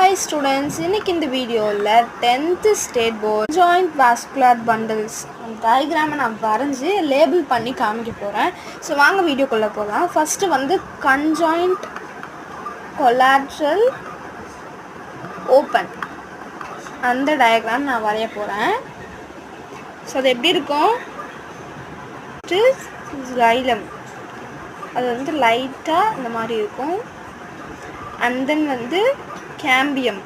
Hi students, இன்னைக்கு இந்த வீடியோவில் 10th state board joint vascular bundles டயக்ராமை நான் வரைஞ்சி லேபிள் பண்ணி காமிக்க போகிறேன். ஸோ வாங்க வீடியோக்குள்ளே போகலாம். ஃபஸ்ட்டு வந்து கன்ஜாயிண்ட் கொலாட்ரல் ஓப்பன் அந்த டயக்ராம் நான் வரைய போகிறேன். ஸோ அது எப்படி இருக்கும்? ஜைலம் அது வந்து லைட்டாக இந்த மாதிரி இருக்கும். அண்ட் தென் வந்து கேம்பியம்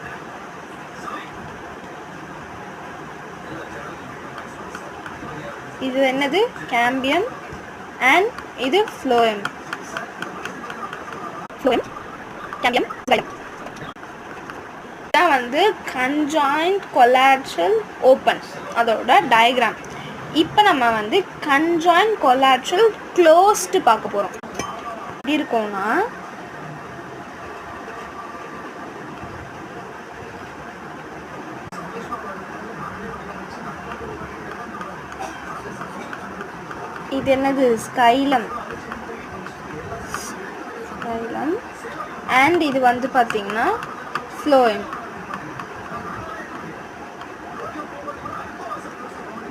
இது என்னது? கேம்பியம். அண்ட் இது ஃப்ளோயம். கேம்பியம் இதான் வந்து கன்ஜாயிண்ட் கொலாட்ரல் ஓப்பன் அதோட டயக்ராம். இப்போ நம்ம வந்து கன்ஜாயிண்ட் கொலாட்ரல் க்ளோஸ்டு பார்க்க போகிறோம். எப்படி இருக்கும்னா இது என்னது? ஸ்கைலம். அண்ட் இது வந்து பார்த்தீங்கன்னா ஃப்ளோயம்.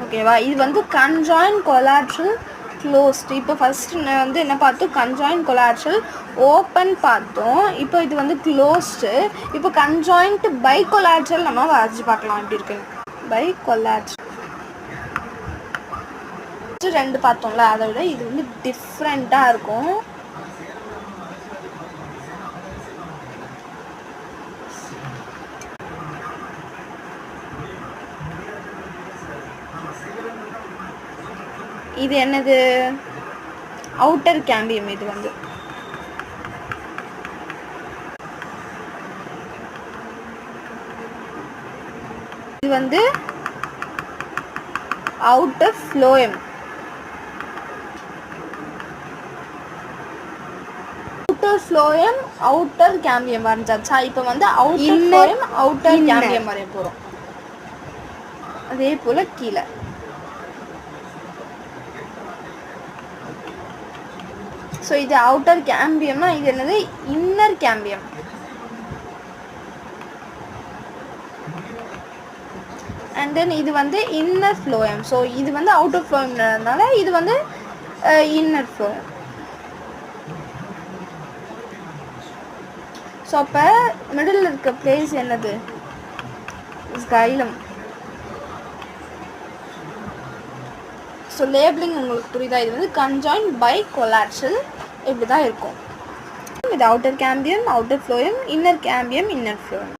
ஓகேவா? இது வந்து கன்ஜாயிண்ட் கொலாட்ரல் க்ளோஸ்டு. இப்போ ஃபஸ்ட்டு வந்து என்ன பார்த்தோம்? கன்ஜாயிண்ட் கொலாட்ரல் ஓப்பன் பார்த்தோம். இப்போ இது வந்து க்ளோஸ்டு. இப்போ கன்ஜாயிண்ட் பை கொலாட்ரல் நம்ம வரைஞ்சி பார்க்கலாம் எப்படி இருக்குன்னு. பை கொலாட்ரல் ரெண்டு பார்த்தோம்ல, அதை விட இது வந்து டிஃப்ரெண்ட்டாக இருக்கும். இது என்னது? Outer cambium. இது வந்து இது வந்து outer phloem. Outer phloem outer cambium வரைஞ்சாச்சா? இப்போ வந்து அவுட்டர் ஃப்ளோயம் அவுட்டர் கேம்பியம் வரைய போகிறோம். அதே போல் கீழே ஸோ இது அவுட்டர் கேம்பியம்னா இது என்னது? Inner cambium. அண்ட் தென் இது வந்து இன்னர் ஃப்ளோயம். ஸோ இது வந்து அவுட்டர் ஃப்ளோயம்னால இது வந்து இன்னர் ஃப்ளோயம். ஸோ அப்போ மிடில் இருக்க பிளேஸ் என்னது? ஸ்கைலம். ஸோ லேபிளிங் உங்களுக்கு புரியுதா? இது வந்து கன்ஜாயிண்ட் பை கொலாட்ரல் இப்படி தான் இருக்கும். இது outer cambium outer phloem, inner cambium inner phloem.